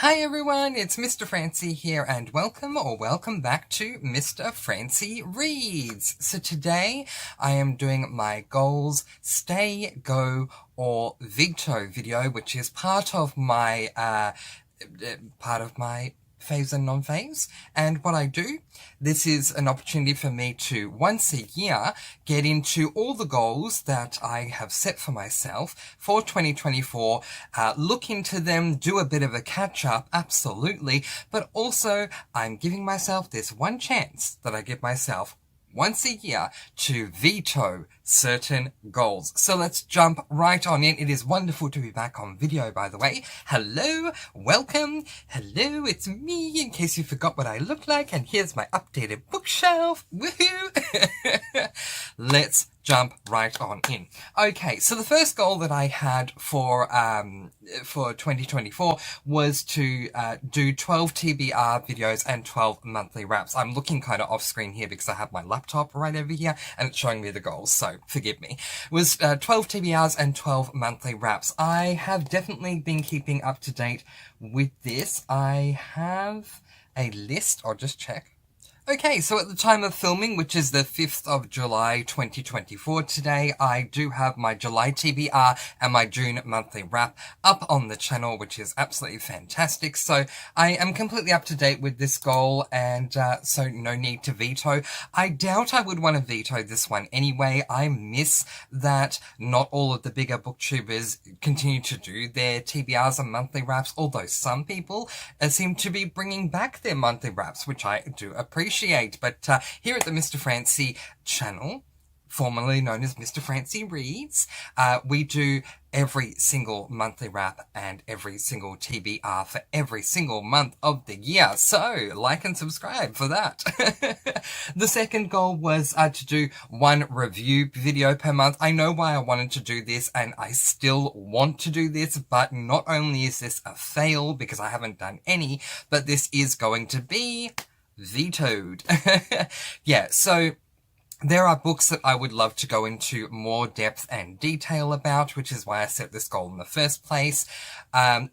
Hi everyone, it's Mr. Francy here and welcome back to Mr. Francy Reads. So today I am doing my goals, stay, go or veto video, which is part of my faves and non-faves. And what I do, this is an opportunity for me to once a year get into all the goals that I have set for myself for 2024, look into them, do a bit of a catch up, absolutely, but also I'm giving myself this one chance that I give myself once a year to veto certain goals. So let's jump right on in. It is wonderful to be back on video, by the way. Hello, welcome. Hello, it's me, in case you forgot what I look like. And here's my updated bookshelf. Woohoo! Let's jump right on in. Okay, so the first goal that I had for 2024 was to do 12 TBR videos and 12 monthly wraps. I'm looking kind of off screen here because I have my laptop right over here and it's showing me the goals, so forgive me. It was 12 TBRs and 12 monthly wraps. I have definitely been keeping up to date with this. I have a list, I'll just check. Okay, so at the time of filming, which is the 5th of July 2024 today, I do have my July TBR and my June monthly wrap up on the channel, which is absolutely fantastic. So I am completely up to date with this goal, and so no need to veto. I doubt I would want to veto this one anyway. I miss that not all of the bigger booktubers continue to do their TBRs and monthly wraps, although some people seem to be bringing back their monthly wraps, which I do appreciate. But here at the Mr. Francy channel, formerly known as Mr. Francy Reads, we do every single monthly wrap and every single TBR for every single month of the year. So like and subscribe for that. The second goal was to do one review video per month. I know why I wanted to do this, and I still want to do this, but not only is this a fail because I haven't done any, but this is going to be vetoed. Yeah, so there are books that I would love to go into more depth and detail about, which is why I set this goal in the first place.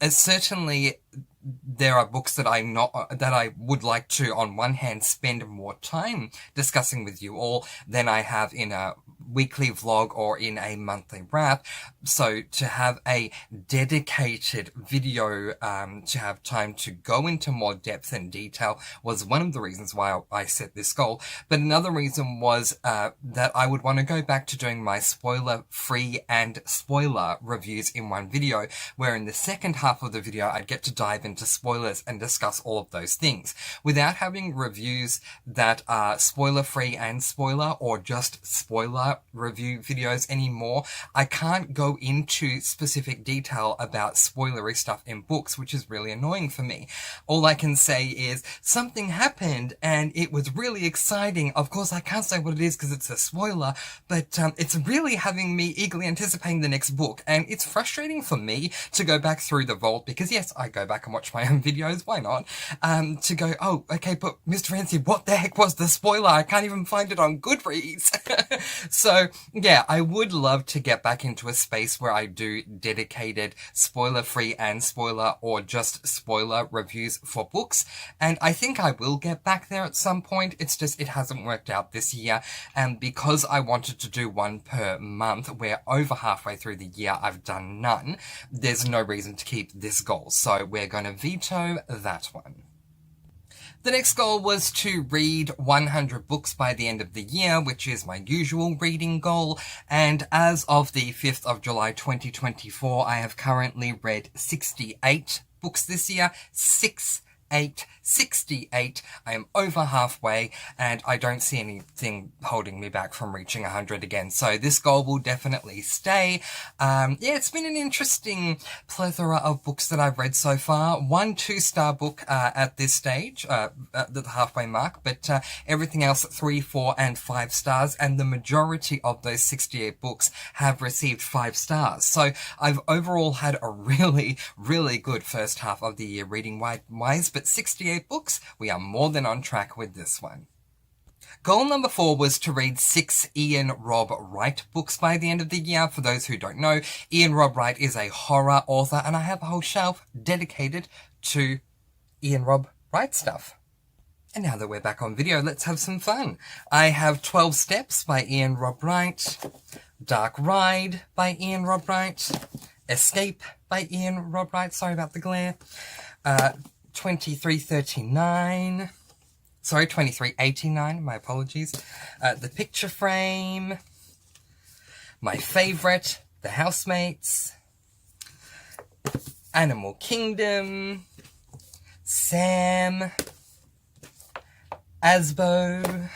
Certainly there are books that I would like to, on one hand, spend more time discussing with you all than I have in a weekly vlog or in a monthly wrap. So to have a dedicated video, to have time to go into more depth and detail was one of the reasons why I set this goal. But another reason was that I would want to go back to doing my spoiler-free and spoiler reviews in one video, where in the second half of the video I'd get to dive into spoilers and discuss all of those things. Without having reviews that are spoiler-free and spoiler, or just spoiler review videos anymore, I can't go into specific detail about spoilery stuff in books, which is really annoying for me. All I can say is something happened and it was really exciting. Of course, I can't say what it is because it's a spoiler, but it's really having me eagerly anticipating the next book. And it's frustrating for me to go back through the vault, because yes, I go back and watch my own videos, why not? To go, oh, okay, but Mr. Francy, what the heck was the spoiler? I can't even find it on Goodreads. So yeah, I would love to get back into a space where I do dedicated spoiler-free and spoiler, or just spoiler reviews for books. And I think I will get back there at some point. It's just, it hasn't worked out this year. And because I wanted to do one per month, where over halfway through the year I've done none, there's no reason to keep this goal. So we're going to veto that one. The next goal was to read 100 books by the end of the year, which is my usual reading goal. And as of the 5th of July 2024, I have currently read 68 books this year. 68. I am over halfway, and I don't see anything holding me back from reaching 100 again. So this goal will definitely stay. Yeah, it's been an interesting plethora of books that I've read so far. One 2-star book at this stage, at the halfway mark, but everything else 3, 4, and 5 stars, and the majority of those 68 books have received 5 stars. So I've overall had a really, really good first half of the year reading wise, but 68 books, we are more than on track with this one. Goal number 4 was to read 6 Ian Rob Wright books by the end of the year. For those who don't know, Ian Rob Wright is a horror author, and I have a whole shelf dedicated to Ian Rob Wright stuff. And now that we're back on video, let's have some fun. I have 12 Steps by Ian Rob Wright, Dark Ride by Ian Rob Wright, Escape by Ian Rob Wright, sorry about the glare, 2389, my apologies, The Picture Frame, my favourite, The Housemates, Animal Kingdom, Sam, Asbo,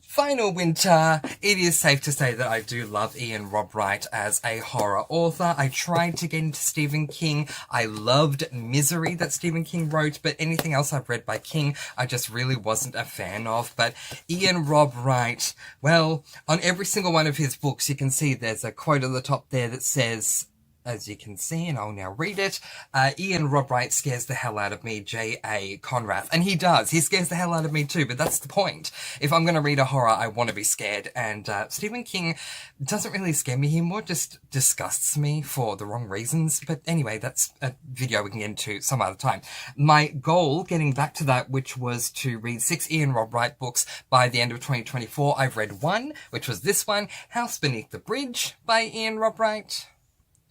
Final Winter. It is safe to say that I do love Ian Rob Wright as a horror author. I tried to get into Stephen King. I loved Misery that Stephen King wrote, but anything else I've read by King, I just really wasn't a fan of. But Ian Rob Wright, well, on every single one of his books, you can see there's a quote at the top there that says, as you can see, and I'll now read it, Ian Rob Wright scares the hell out of me, J.A. Conrath. And he does. He scares the hell out of me too, but that's the point. If I'm going to read a horror, I want to be scared. And Stephen King doesn't really scare me. He more just disgusts me for the wrong reasons. But anyway, that's a video we can get into some other time. My goal, getting back to that, which was to read 6 Ian Rob Wright books by the end of 2024. I've read 1, which was this one, House Beneath the Bridge by Ian Rob Wright,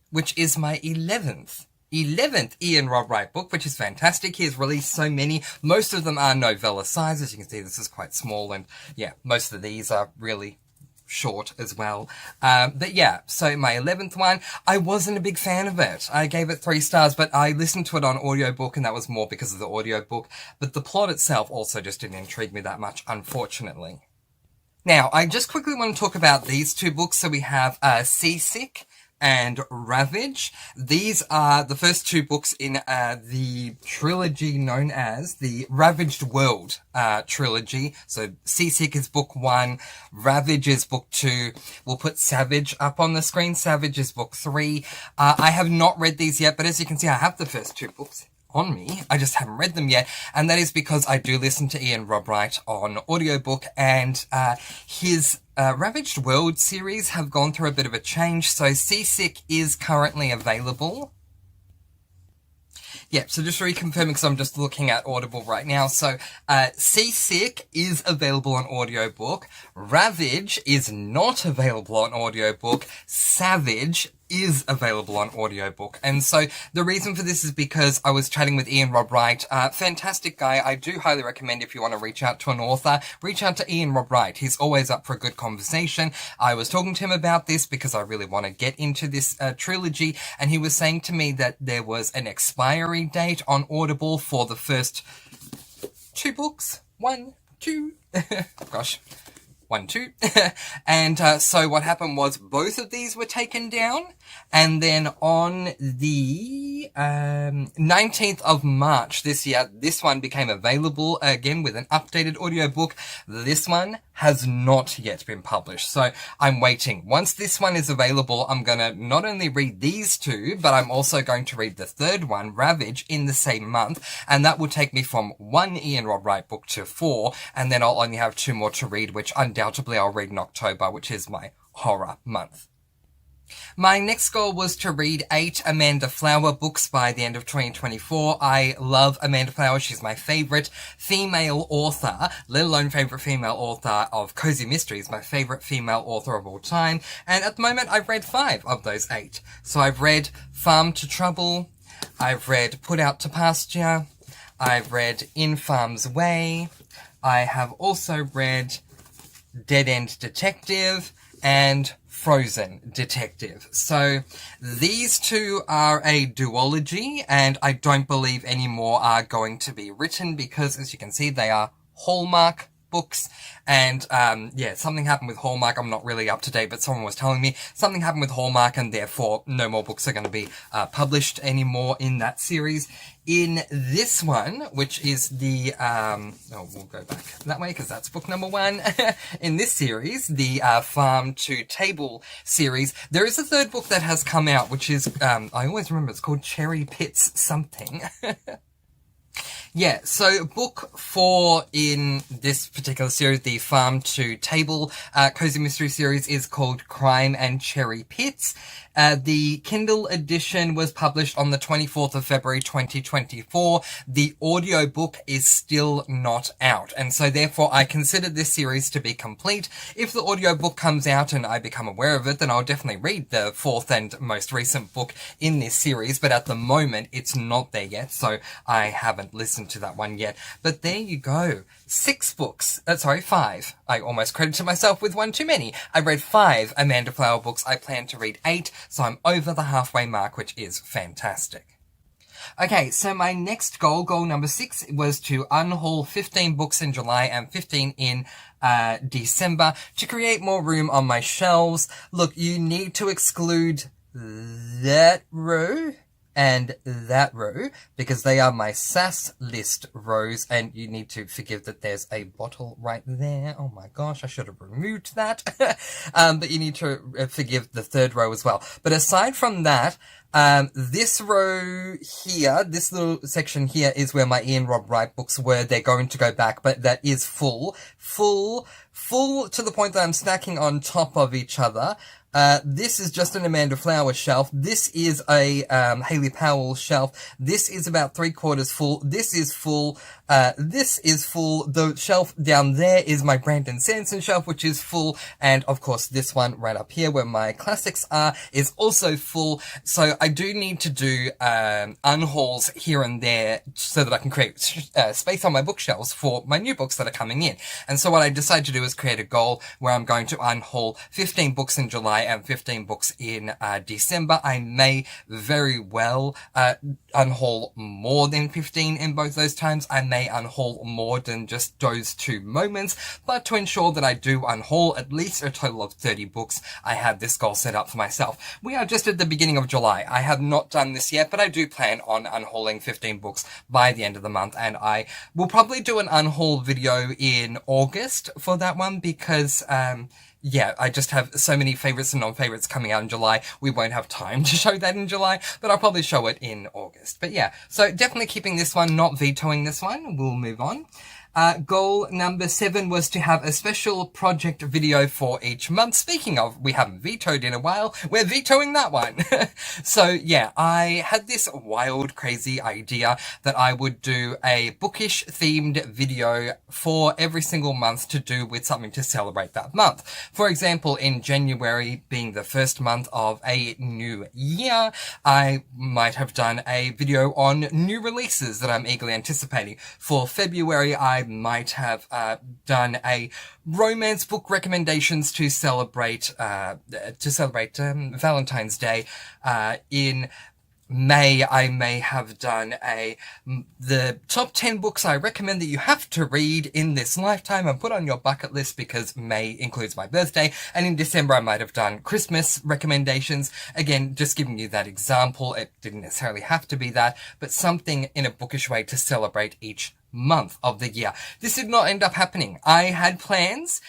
which is my 11th Ian Rob Wright book, which is fantastic. He has released so many. Most of them are novella size. As you can see, this is quite small, and yeah, most of these are really short as well. But yeah, so my 11th one, I wasn't a big fan of it. I gave it 3 stars, but I listened to it on audiobook, and that was more because of the audiobook. But the plot itself also just didn't intrigue me that much, unfortunately. Now, I just quickly want to talk about these 2 books. So we have Seasick and Ravage. These are the first 2 books in the trilogy known as the Ravaged World trilogy. So Seasick is book 1, Ravage is book 2. We'll put Savage up on the screen. Savage is book 3. I have not read these yet, but as you can see, I have the first 2 books on me. I just haven't read them yet, and that is because I do listen to Ian Rob Wright on audiobook, and his Ravaged World series have gone through a bit of a change. So Seasick is currently available. Yeah, so just reconfirming, because I'm just looking at Audible right now. So, Seasick is available on audiobook. Ravage is not available on audiobook. Savage is available on audiobook. And so the reason for this is because I was chatting with Ian Rob Wright, fantastic guy. I do highly recommend, if you want to reach out to an author, reach out to Ian Rob Wright. He's always up for a good conversation. I was talking to him about this because I really want to get into this trilogy, and he was saying to me that there was an expiry date on Audible for the first 2 books. 1, 2, gosh. 1, 2. And so what happened was both of these were taken down, and then on the 19th of March this year, this one became available again with an updated audiobook. This one has not yet been published, so I'm waiting. Once this one is available, I'm gonna not only read these 2, but I'm also going to read the 3rd one, Ravage, in the same month, and that will take me from 1 Ian Rob Wright book to 4, and then I'll only have 2 more to read, which undoubtedly I'll read in October, which is my horror month. My next goal was to read 8 Amanda Flower books by the end of 2024. I love Amanda Flower. She's my favourite female author, let alone favourite female author of Cozy Mysteries, my favourite female author of all time. And at the moment, I've read 5 of those 8. So I've read Farm to Trouble, I've read Put Out to Pasture, I've read In Farm's Way, I have also read Dead End Detective, and Frozen Detective. So these 2 are a duology, and I don't believe any more are going to be written because, as you can see, they are Hallmark books. And yeah, something happened with Hallmark. I'm not really up to date, but someone was telling me something happened with Hallmark, and therefore no more books are going to be published anymore in that series. In this one, which is the, we'll go back that way because that's book number 1. In this series, the Farm to Table series, there is a 3rd book that has come out, which is, I always remember it's called Cherry Pits something. Yeah, so book 4 in this particular series, the Farm to Table Cozy Mystery series, is called Crime and Cherry Pits. The Kindle edition was published on the 24th of February 2024. The audiobook is still not out, and so therefore I consider this series to be complete. If the audiobook comes out and I become aware of it, then I'll definitely read the 4th and most recent book in this series, but at the moment it's not there yet, so I haven't listened to that one yet. But there you go. 6 books. 5. I almost credited myself with one too many. I read 5 Amanda Flower books. I plan to read 8, so I'm over the halfway mark, which is fantastic. Okay, so my next goal number 6, was to unhaul 15 books in July and 15 in December to create more room on my shelves. Look, you need to exclude that row and that row, because they are my SAS list rows, and you need to forgive that there's a bottle right there. Oh my gosh, I should have removed that. But you need to forgive the 3rd row as well. But aside from that, this row here, this little section here, is where my Ian Rob Wright books were. They're going to go back, but that is full to the point that I'm stacking on top of each other. This is just an Amanda Flower shelf. This is a Hayley Powell shelf. This is about 3/4 full. This is full. This is full. The shelf down there is my Brandon Sanson shelf, which is full. And of course, this one right up here where my classics are is also full. So I do need to do unhauls here and there so that I can create space on my bookshelves for my new books that are coming in. And so what I decided to do is create a goal where I'm going to unhaul 15 books in July and 15 books in December. I may very well unhaul more than 15 in both those times. I may unhaul more than just those 2 moments, but to ensure that I do unhaul at least a total of 30 books, I have this goal set up for myself. We are just at the beginning of July. I have not done this yet, but I do plan on unhauling 15 books by the end of the month, and I will probably do an unhaul video in August for that one, because yeah, I just have so many favourites and non-favourites coming out in July. We won't have time to show that in July, but I'll probably show it in August. But yeah, so definitely keeping this one, not vetoing this one. We'll move on. Goal number 7 was to have a special project video for each month. Speaking of, we haven't vetoed in a while, we're vetoing that one. So yeah, I had this wild, crazy idea that I would do a bookish themed video for every single month to do with something to celebrate that month. For example, in January being the first month of a new year, I might have done a video on new releases that I'm eagerly anticipating. For February, I might have done a romance book recommendations to celebrate Valentine's Day. In May, I may have done the top 10 books I recommend that you have to read in this lifetime and put on your bucket list, because May includes my birthday. And in December, I might have done Christmas recommendations. Again, just giving you that example. It didn't necessarily have to be that, but something in a bookish way to celebrate each month of the year. This did not end up happening. I had plans.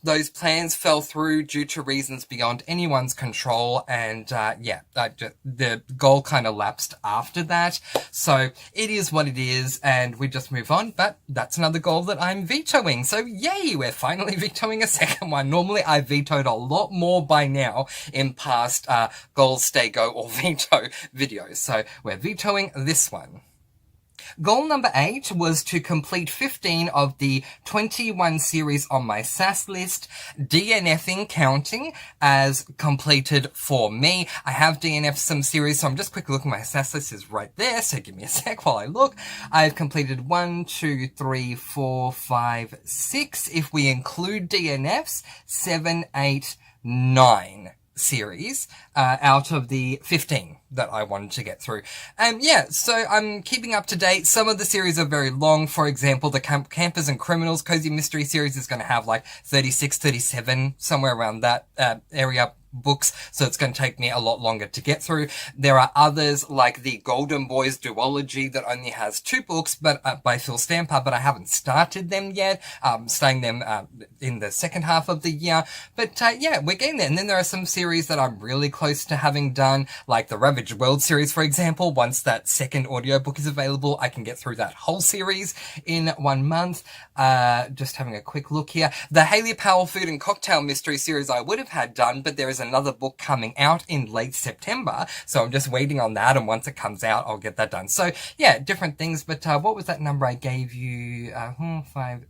Those plans fell through due to reasons beyond anyone's control. And the goal kind of lapsed after that. So it is what it is, and we just move on. But that's another goal that I'm vetoing. So yay, we're finally vetoing a second one. Normally I vetoed a lot more by now in past goals, stay, go, or veto videos. So we're vetoing this one. Goal number 8 was to complete 15 of the 21 series on my SAS list, DNFing counting as completed for me. I have DNF'd some series, so I'm just quickly looking. My SAS list is right there, so give me a sec while I look. I've completed 1, 2, 3, 4, 5, 6. If we include DNFs, 7, 8, 9 series out of the 15 that I wanted to get through. Yeah, so I'm keeping up to date. Some of the series are very long. For example, the Campers and Criminals Cozy Mystery series is going to have like 36, 37, somewhere around that area books, so it's going to take me a lot longer to get through. There are others like the Golden Boys duology that only has 2 books, but by Phil Stamper, but I haven't started them yet. Starting them in the second half of the year. But yeah, we're getting there. And then there are some series that I'm really close to having done, like the Ravaged World series, for example. Once that second audiobook is available, I can get through that whole series in 1 month. Just having a quick look here. The Hayley Powell Food and Cocktail Mystery series I would have had done, but there is another book coming out in late September, so I'm just waiting on that, and once it comes out, I'll get that done. So yeah, different things, but what was that number I gave you?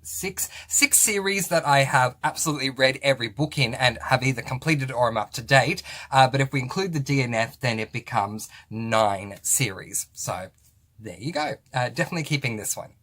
6 series that I have absolutely read every book in and have either completed or I'm up to date. But if we include the DNF, then it becomes 9 series. So there you go. Definitely keeping this one.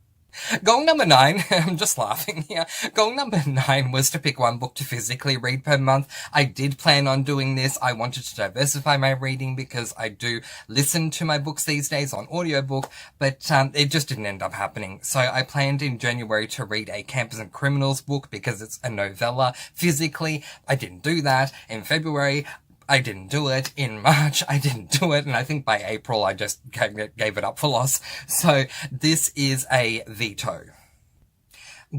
Goal number 9, I'm just laughing here. Goal number 9 was to pick 1 book to physically read per month. I did plan on doing this. I wanted to diversify my reading because I do listen to my books these days on audiobook, but it just didn't end up happening. So I planned in January to read a Campers and Criminals book because it's a novella physically. I didn't do that. In February, I didn't do it. In March, I didn't do it. And I think by April, I just gave it up for loss. So this is a veto.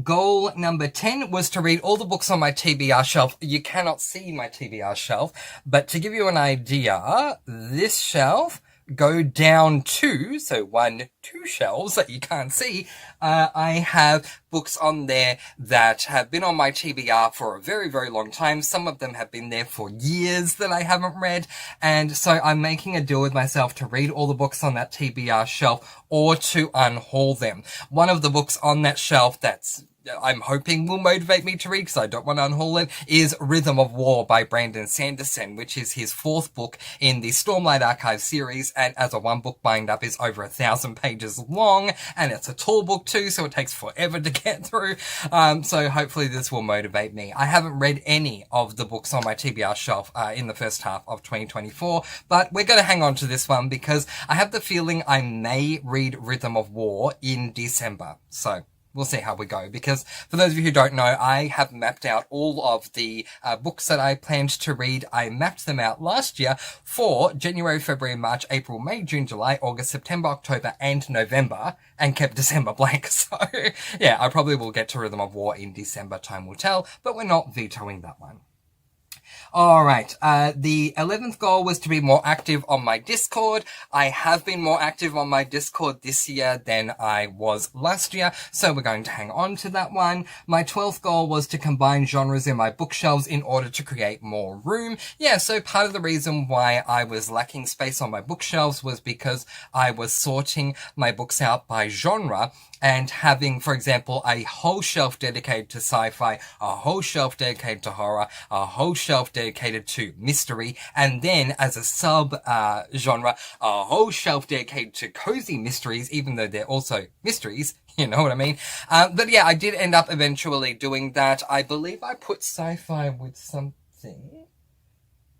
Goal number 10 was to read all the books on my TBR shelf. You cannot see my TBR shelf, but to give you an idea, this shelf go down 2, so 1, 2 shelves that you can't see. I have books on there that have been on my TBR for a very, very long time. Some of them have been there for years that I haven't read. And so I'm making a deal with myself to read all the books on that TBR shelf or to unhaul them. One of the books on that shelf that's I'm hoping will motivate me to read because I don't want to unhaul it, is Rhythm of War by Brandon Sanderson, which is his 4th book in the Stormlight Archive series, and as a 1-book bind-up is over 1,000 pages long, and it's a tall book too, so it takes forever to get through. So hopefully this will motivate me. I haven't read any of the books on my TBR shelf in the first half of 2024, but we're going to hang on to this one because I have the feeling I may read Rhythm of War in December. So we'll see how we go, because for those of you who don't know, I have mapped out all of the books that I planned to read. I mapped them out last year for January, February, March, April, May, June, July, August, September, October, and November, and kept December blank. So yeah, I probably will get to Rhythm of War in December, time will tell, but we're not vetoing that one. Alright, the 11th goal was to be more active on my Discord. I have been more active on my Discord this year than I was last year, so we're going to hang on to that one. My 12th goal was to combine genres in my bookshelves in order to create more room. Yeah, so part of the reason why I was lacking space on my bookshelves was because I was sorting my books out by genre and having, for example, a whole shelf dedicated to sci-fi, a whole shelf dedicated to horror, a whole shelf dedicated to mystery, and then as a sub genre, a whole shelf dedicated to cozy mysteries, even though they're also mysteries. You know what I mean? But yeah, I did end up eventually doing that. I believe I put sci-fi with something.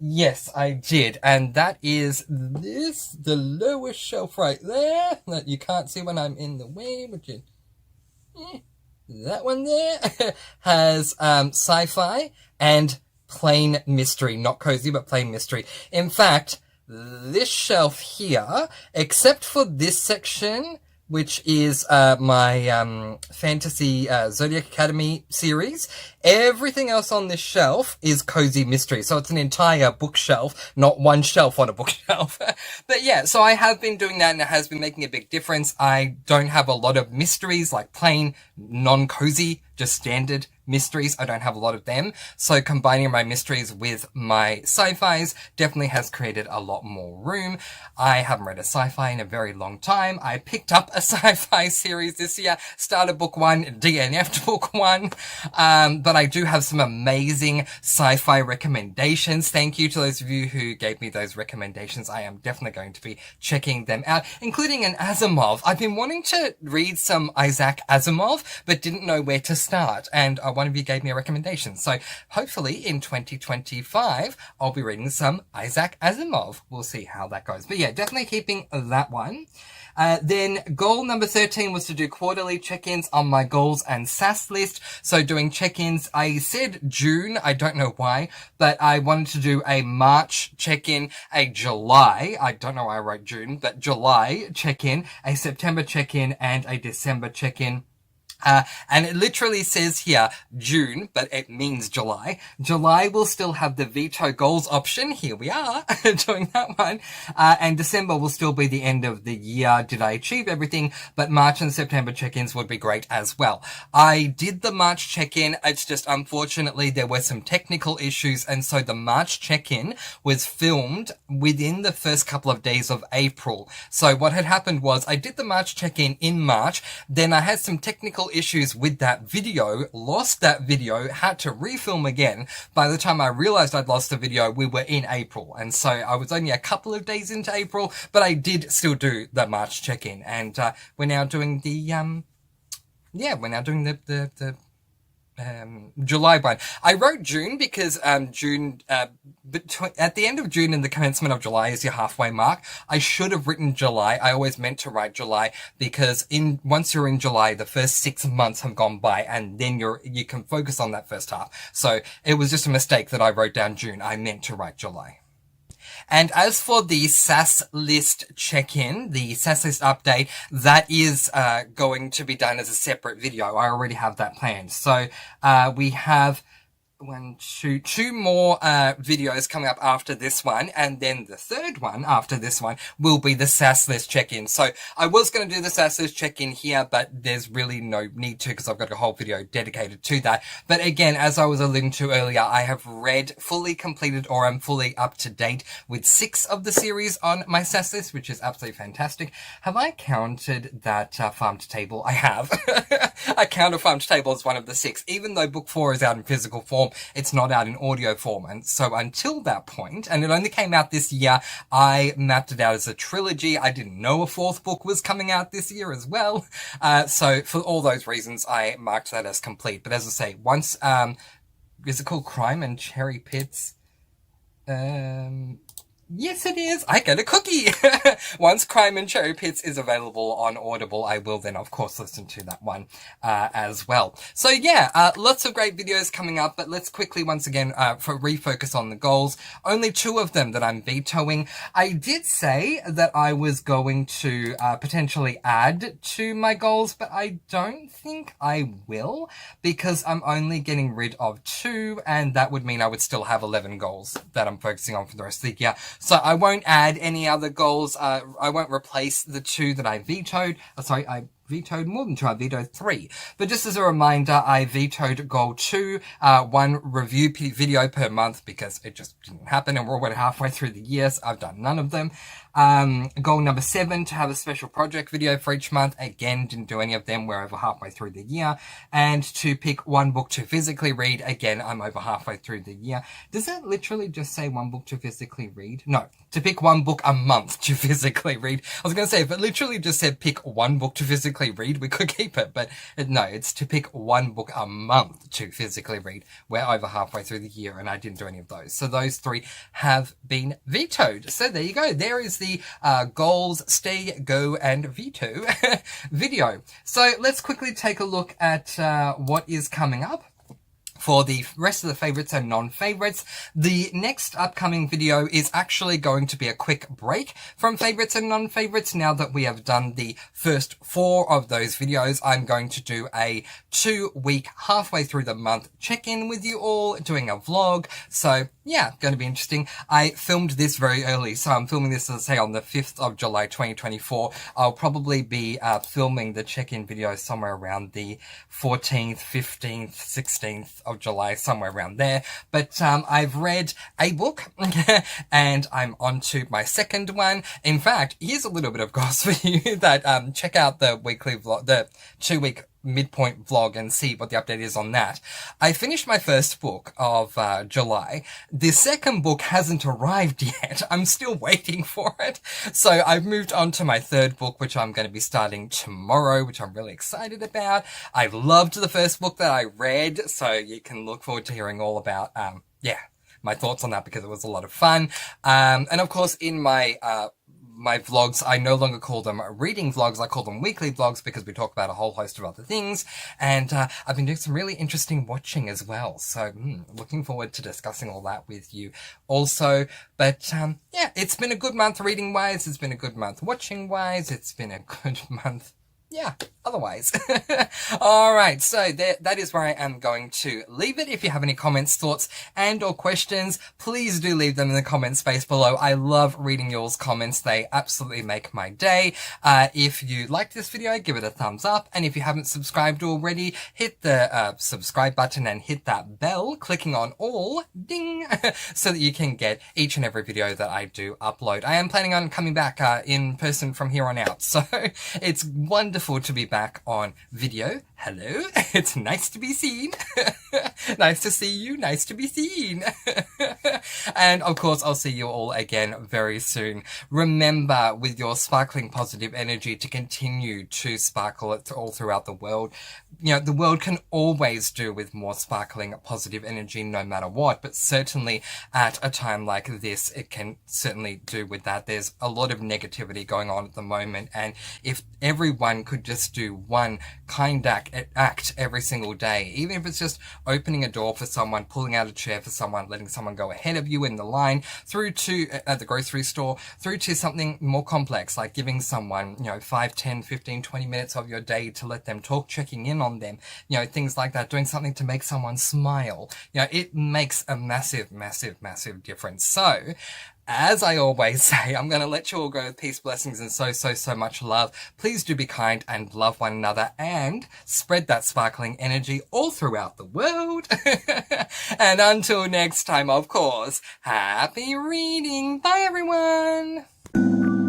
Yes, I did. And that is this, the lowest shelf right there that you can't see when I'm in the way, which is that one there has sci-fi and plain mystery, not cozy, but plain mystery. In fact, this shelf here, except for this section, which is my fantasy Zodiac Academy series. Everything else on this shelf is cozy mystery. So it's an entire bookshelf, not one shelf on a bookshelf. But yeah, so I have been doing that and it has been making a big difference. I don't have a lot of mysteries, like plain, non-cozy, just standard mysteries. I don't have a lot of them. So combining my mysteries with my sci-fis definitely has created a lot more room. I haven't read a sci-fi in a very long time. I picked up a sci-fi series this year, started book 1, DNF'd book 1. But I do have some amazing sci-fi recommendations. Thank you to those of you who gave me those recommendations. I am definitely going to be checking them out, including an Asimov. I've been wanting to read some Isaac Asimov, but didn't know where to start. start, and one of you gave me a recommendation. So hopefully in 2025, I'll be reading some Isaac Asimov. We'll see how that goes. But yeah, definitely keeping that one. Then goal number 13 was to do quarterly check-ins on my goals and SAS list. So doing check-ins, I said June, I don't know why, but I wanted to do a March check-in, a July, I don't know why I wrote June, but July check-in, a September check-in, and a December check-in. And it literally says here June, but it means July. July will still have the veto goals option. Here we are doing that one. And December will still be the end of the year. Did I achieve everything? But March and September check-ins would be great as well. I did the March check-in. It's just unfortunately there were some technical issues. And so the March check-in was filmed within the first couple of days of April. So what had happened was I did the March check-in in March. Then I had some technical issues with that video, lost that video, had to refilm again. By the time I realized I'd lost the video, we were in April. And so I was only a couple of days into April, but I did still do the March check-in. And, we're now doing the, July one. I wrote June because June at the end of June and the commencement of July is your halfway mark. I should have written July. I always meant to write July because once you're in July, the first 6 months have gone by and then you can focus on that first half. So it was just a mistake that I wrote down June. I meant to write July. And as for the SAS list check-in, the SAS list update, that is going to be done as a separate video. I already have that planned. So we have two more videos coming up after this one, and then the third one after this one will be the SAS list check-in. So I was going to do the SAS list check-in here, but there's really no need to because I've got a whole video dedicated to that. But again, as I was alluding to earlier, I have read, fully completed, or I'm fully up to date with 6 of the series on my SAS list, which is absolutely fantastic. Have I counted that farm to table? I have. I counted farm to table as one of the 6, even though book 4 is out in physical form. It's not out in audio form. And so until that point, and it only came out this year, I mapped it out as a trilogy. I didn't know a 4th book was coming out this year as well. So for all those reasons, I marked that as complete. But as I say, once, is it called Crime and Cherry Pits? Yes, it is. I get a cookie. Once Crime and Cherry Pits is available on Audible, I will then, of course, listen to that one as well. So yeah, lots of great videos coming up, but let's quickly once again refocus on the goals. Only 2 of them that I'm vetoing. I did say that I was going to potentially add to my goals, but I don't think I will because I'm only getting rid of 2, and that would mean I would still have 11 goals that I'm focusing on for the rest of the year. So I won't add any other goals. I won't replace the 2 that I vetoed. I vetoed more than 2. I vetoed 3. But just as a reminder, I vetoed goal 2, 1 review video per month because it just didn't happen and we're already halfway through the year, so I've done none of them. Goal number 7, to have a special project video for each month. Again, didn't do any of them. We're over halfway through the year. And to pick 1 book to physically read. Again, I'm over halfway through the year. Does that literally just say 1 book to physically read? No, to pick 1 book a month to physically read. I was going to say, if it literally just said pick 1 book to physically read, we could keep it. But no, it's to pick 1 book a month to physically read. We're over halfway through the year and I didn't do any of those. So those 3 have been vetoed. So there you go. There is the goals, stay, go, and veto video. So let's quickly take a look at what is coming up. For the rest of the favorites and non-favorites, the next upcoming video is actually going to be a quick break from favorites and non-favorites. Now that we have done the first 4 of those videos, I'm going to do a 2-week, halfway through the month check-in with you all, doing a vlog. So yeah, going to be interesting. I filmed this very early, so I'm filming this, let's say, on the 5th of July, 2024. I'll probably be filming the check-in video somewhere around the 14th, 15th, 16th of July, somewhere around there. But I've read a book and I'm on to my second one. In fact, here's a little bit of goss for you that check out the weekly vlog, the 2-week midpoint vlog and see what the update is on that. I finished my first book of July. The second book hasn't arrived yet. I'm still waiting for it. So I've moved on to my third book, which I'm going to be starting tomorrow, which I'm really excited about. I loved the first book that I read, so you can look forward to hearing all about, my thoughts on that, because it was a lot of fun. And of course, in my vlogs, I no longer call them reading vlogs, I call them weekly vlogs, because we talk about a whole host of other things, and I've been doing some really interesting watching as well, so looking forward to discussing all that with you also. But yeah, it's been a good month reading wise, it's been a good month watching wise, it's been a good month otherwise. Alright, so that is where I am going to leave it. If you have any comments, thoughts, and or questions, please do leave them in the comment space below. I love reading y'all's comments. They absolutely make my day. If you liked this video, give it a thumbs up. And if you haven't subscribed already, hit the subscribe button and hit that bell, clicking on all, ding, so that you can get each and every video that I do upload. I am planning on coming back in person from here on out, so it's wonderful to be back on video. Hello, it's nice to be seen. Nice to see you, nice to be seen. And of course, I'll see you all again very soon. Remember, with your sparkling positive energy, to continue to sparkle it all throughout the world. You know, the world can always do with more sparkling positive energy no matter what, but certainly at a time like this, it can certainly do with that. There's a lot of negativity going on at the moment, and if everyone could just do one kind act every single day, even if it's just opening a door for someone, pulling out a chair for someone, letting someone go ahead of you in the line, through to at the grocery store, through to something more complex, like giving someone, 5, 10, 15, 20 minutes of your day to let them talk, checking in on them, things like that, doing something to make someone smile. It makes a massive, massive, massive difference. So, as I always say, I'm going to let you all go with peace, blessings, and so much love. Please do be kind and love one another, and spread that sparkling energy all throughout the world. And until next time, of course, happy reading. Bye, everyone.